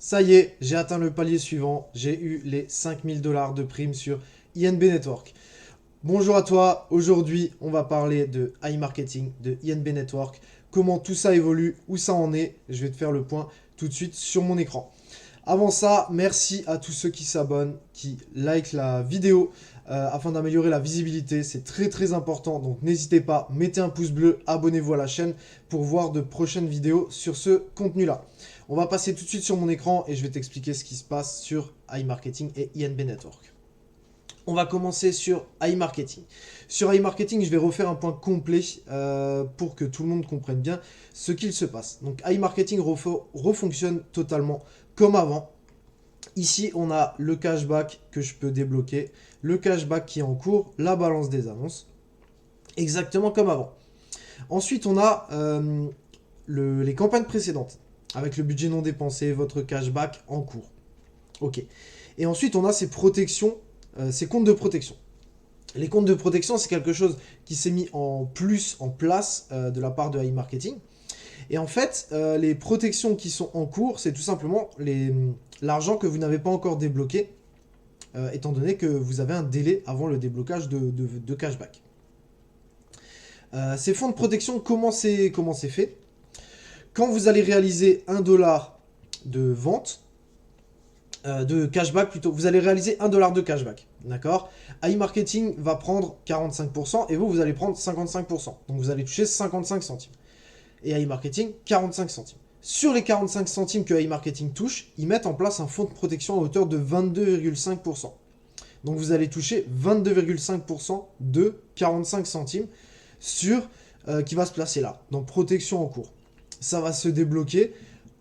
Ça y est, j'ai atteint le palier suivant. J'ai eu les 5000 dollars de prime sur INB Network. Bonjour à toi. Aujourd'hui, on va parler de iMarketing, de INB Network, comment tout ça évolue, où ça en est. Je vais te faire le point tout de suite sur mon écran. Avant ça, merci à tous ceux qui s'abonnent, qui likent la vidéo afin d'améliorer la visibilité. C'est très très important, donc n'hésitez pas, mettez un pouce bleu, abonnez-vous à la chaîne pour voir de prochaines vidéos sur ce contenu-là. On va passer tout de suite sur mon écran et je vais t'expliquer ce qui se passe sur iMarketing et INB Network. On va commencer sur iMarketing. Sur iMarketing, je vais refaire un point complet pour que tout le monde comprenne bien ce qu'il se passe. Donc iMarketing refonctionne totalement comme avant. Ici, on a le cashback que je peux débloquer, le cashback qui est en cours, la balance des annonces, exactement comme avant. Ensuite, on a les campagnes précédentes, avec le budget non dépensé, votre cashback en cours. Ok. Et ensuite, on a ces protections, ces comptes de protection. Les comptes de protection, c'est quelque chose qui s'est mis en place de la part de iMarketing. Et en fait, les protections qui sont en cours, c'est tout simplement l'argent que vous n'avez pas encore débloqué, étant donné que vous avez un délai avant le déblocage de cashback. Ces fonds de protection, comment c'est fait? Quand vous allez réaliser 1 dollar de vente, de cashback plutôt, vous allez réaliser 1 dollar de cashback, d'accord? iMarketing va prendre 45% et vous allez prendre 55%. Donc vous allez toucher 55 centimes. Et iMarketing, 45 centimes. Sur les 45 centimes que iMarketing touche, ils mettent en place un fonds de protection à hauteur de 22,5%. Donc vous allez toucher 22,5% de 45 centimes qui va se placer là, dans protection en cours. Ça va se débloquer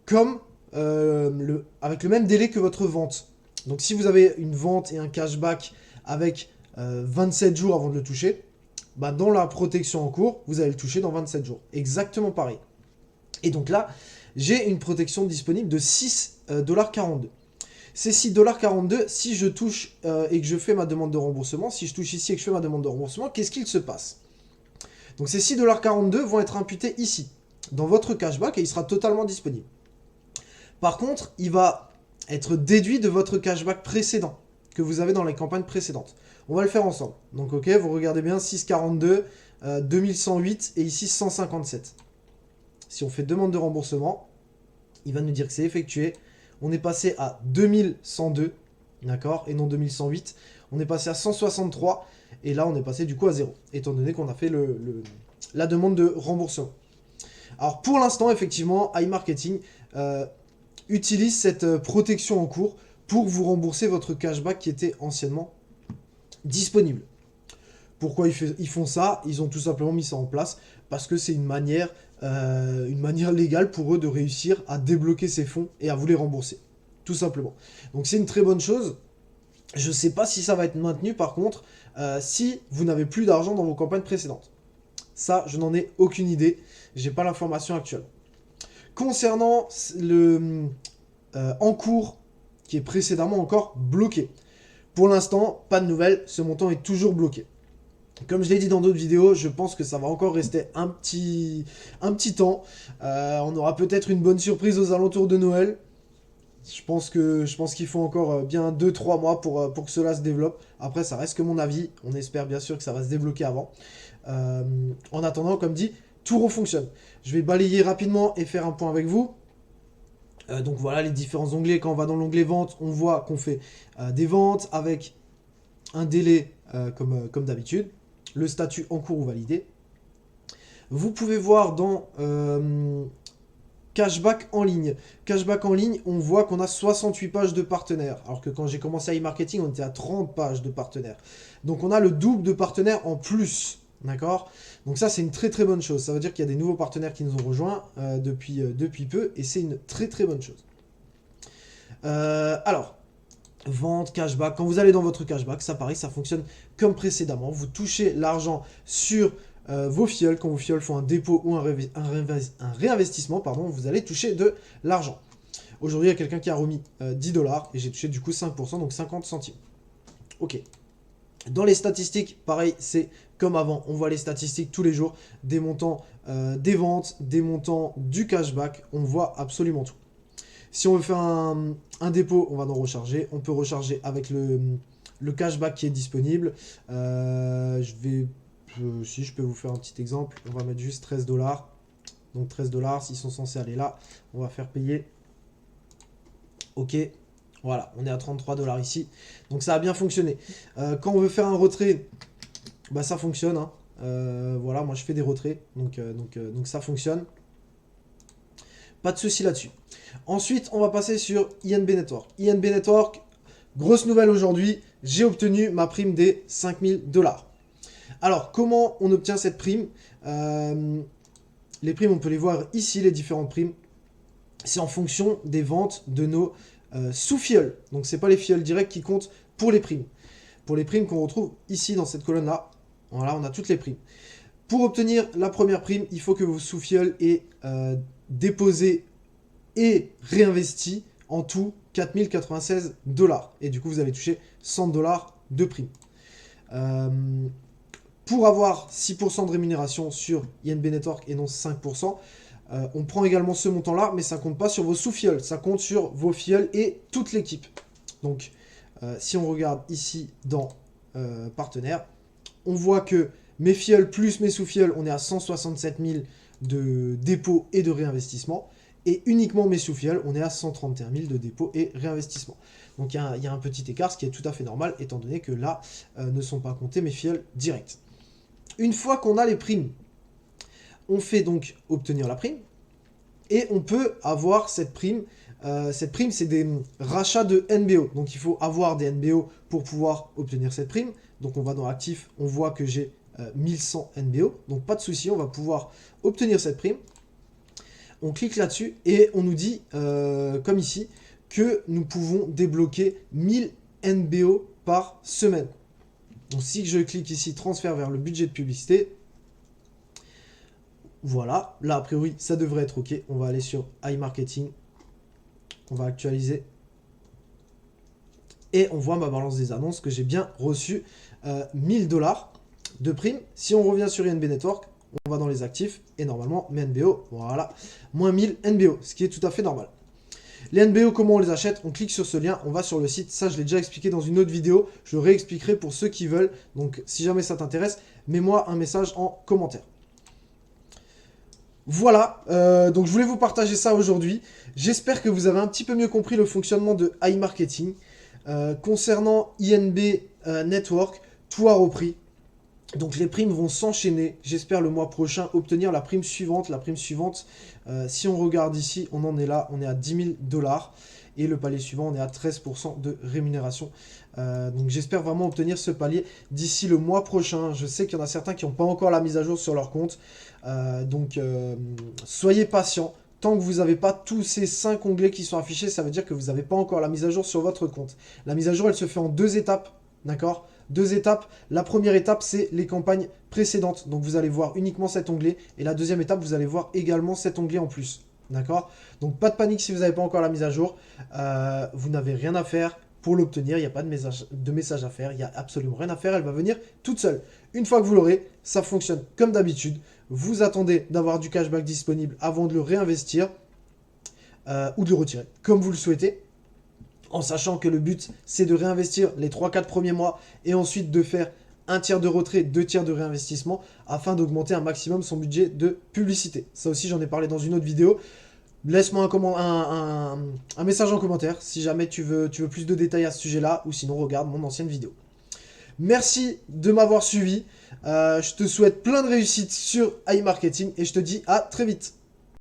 comme avec le même délai que votre vente. Donc si vous avez une vente et un cashback avec 27 jours avant de le toucher, bah dans la protection en cours, vous allez le toucher dans 27 jours. Exactement pareil. Et donc là, j'ai une protection disponible de 6,42$. Ces 6,42$, si je touche et que je fais ma demande de remboursement, si je touche ici et que je fais ma demande de remboursement, qu'est-ce qu'il se passe? Donc ces 6,42$ vont être imputés ici, dans votre cashback, et il sera totalement disponible. Par contre, il va être déduit de votre cashback précédent, que vous avez dans les campagnes précédentes. On va le faire ensemble. Donc ok, vous regardez bien, 6,42, 2108 et ici 157. Si on fait demande de remboursement, il va nous dire que c'est effectué. On est passé à 2102, d'accord, et non 2108. On est passé à 163, et là on est passé du coup à 0, étant donné qu'on a fait la demande de remboursement. Alors pour l'instant, effectivement, iMarketing utilise cette protection en cours pour vous rembourser votre cashback qui était anciennement disponible. Pourquoi ils font ça? Ils ont tout simplement mis ça en place parce que c'est une manière légale pour eux de réussir à débloquer ces fonds et à vous les rembourser. Tout simplement. Donc c'est une très bonne chose. Je ne sais pas si ça va être maintenu par contre si vous n'avez plus d'argent dans vos campagnes précédentes. Ça, je n'en ai aucune idée. J'ai pas l'information actuelle. Concernant le en cours qui est précédemment encore bloqué. Pour l'instant, pas de nouvelles, ce montant est toujours bloqué. Comme je l'ai dit dans d'autres vidéos, je pense que ça va encore rester un petit temps. On aura peut-être une bonne surprise aux alentours de Noël. Je pense qu'il faut encore bien 2-3 mois pour que cela se développe. Après, ça reste que mon avis. On espère bien sûr que ça va se débloquer avant. En attendant, comme dit, tout refonctionne. Je vais balayer rapidement et faire un point avec vous. Donc voilà les différents onglets. Quand on va dans l'onglet vente, on voit qu'on fait des ventes avec un délai comme d'habitude. Le statut en cours ou validé. Vous pouvez voir dans cashback en ligne. Cashback en ligne, on voit qu'on a 68 pages de partenaires. Alors que quand j'ai commencé à iMarketing, on était à 30 pages de partenaires. Donc on a le double de partenaires en plus. D'accord? Donc ça, c'est une très très bonne chose. Ça veut dire qu'il y a des nouveaux partenaires qui nous ont rejoints depuis peu. Et c'est une très très bonne chose. Alors, vente, cashback. Quand vous allez dans votre cashback, ça pareil, ça fonctionne comme précédemment. Vous touchez l'argent sur vos fioles. Quand vos fioles font un dépôt ou un réinvestissement, pardon, vous allez toucher de l'argent. Aujourd'hui, il y a quelqu'un qui a remis 10 dollars et j'ai touché du coup 5%, donc 50 centimes. Ok. Dans les statistiques, pareil, c'est comme avant. On voit les statistiques tous les jours, des montants des ventes, des montants du cashback. On voit absolument tout. Si on veut faire un dépôt, on va dans recharger. On peut recharger avec le cashback qui est disponible. Si je peux vous faire un petit exemple, on va mettre juste 13 $. Donc 13 $, s'ils sont censés aller là, on va faire payer. Ok, voilà, on est à 33 $ ici. Donc ça a bien fonctionné. Quand on veut faire un retrait, bah ça fonctionne. Hein. Voilà, moi je fais des retraits, donc ça fonctionne. Pas de souci là-dessus. Ensuite, on va passer sur INB Network. INB Network, grosse nouvelle aujourd'hui, j'ai obtenu ma prime des 5000 $. Alors, comment on obtient cette prime? Les primes, on peut les voir ici, les différentes primes. C'est en fonction des ventes de nos sous-filleuls. Donc, ce n'est pas les filleuls directs qui comptent pour les primes. Pour les primes qu'on retrouve ici dans cette colonne-là, voilà, on a toutes les primes. Pour obtenir la première prime, il faut que vos sous-filleuls aient déposé et réinvesti en tout 4096 $. Et du coup, vous allez toucher 100 $ de prime. Pour avoir 6% de rémunération sur INB Network et non 5%, on prend également ce montant-là, mais ça ne compte pas sur vos sous-filleuls, ça compte sur vos filleuls et toute l'équipe. Donc, si on regarde ici dans partenaires, on voit que mes filleuls plus mes sous-filleuls, on est à 167 000 de dépôts et de réinvestissement. Et uniquement mes sous-filleuls, on est à 131 000 de dépôts et réinvestissement. Donc il y a un petit écart, ce qui est tout à fait normal, étant donné que là, ne sont pas comptés mes filleuls directs. Une fois qu'on a les primes, on fait donc obtenir la prime. Et on peut avoir cette prime. Cette prime, c'est des rachats de NBO. Donc il faut avoir des NBO pour pouvoir obtenir cette prime. Donc on va dans Actifs, on voit que j'ai 1100 NBO. Donc pas de souci, on va pouvoir obtenir cette prime. On clique là-dessus et on nous dit, comme ici, que nous pouvons débloquer 1000 NBO par semaine. Donc si je clique ici, transfert vers le budget de publicité, voilà, là a priori ça devrait être ok. On va aller sur iMarketing, on va actualiser et on voit ma balance des annonces que j'ai bien reçu 1000 $ de prime. Si on revient sur INB Network, on va dans les actifs et normalement mes NBO, voilà, moins 1000 NBO, ce qui est tout à fait normal. Les NBO, comment on les achète? On clique sur ce lien, on va sur le site. Ça, je l'ai déjà expliqué dans une autre vidéo. Je le réexpliquerai pour ceux qui veulent. Donc, si jamais ça t'intéresse, mets-moi un message en commentaire. Voilà, donc je voulais vous partager ça aujourd'hui. J'espère que vous avez un petit peu mieux compris le fonctionnement de iMarketing. Concernant INB Network, tout a repris. Donc les primes vont s'enchaîner. J'espère le mois prochain obtenir la prime suivante. La prime suivante, si on regarde ici, on en est là, on est à 10 000 $. Et le palier suivant, on est à 13% de rémunération. Donc j'espère vraiment obtenir ce palier d'ici le mois prochain. Je sais qu'il y en a certains qui n'ont pas encore la mise à jour sur leur compte. Donc soyez patients. Tant que vous n'avez pas tous ces 5 onglets qui sont affichés, ça veut dire que vous n'avez pas encore la mise à jour sur votre compte. La mise à jour, elle se fait en 2 étapes. D'accord? 2 étapes. La première étape, c'est les campagnes précédentes. Donc vous allez voir uniquement cet onglet. Et la deuxième étape, vous allez voir également cet onglet en plus. D'accord? Donc pas de panique si vous n'avez pas encore la mise à jour. Vous n'avez rien à faire pour l'obtenir. Il n'y a pas de message à faire. Il n'y a absolument rien à faire. Elle va venir toute seule. Une fois que vous l'aurez, ça fonctionne comme d'habitude. Vous attendez d'avoir du cashback disponible avant de le réinvestir ou de le retirer, comme vous le souhaitez. En sachant que le but, c'est de réinvestir les 3-4 premiers mois et ensuite de faire un tiers de retrait, 2 tiers de réinvestissement afin d'augmenter un maximum son budget de publicité. Ça aussi, j'en ai parlé dans une autre vidéo. Laisse-moi un message en commentaire si jamais tu veux plus de détails à ce sujet-là ou sinon regarde mon ancienne vidéo. Merci de m'avoir suivi. Je te souhaite plein de réussite sur iMarketing et je te dis à très vite.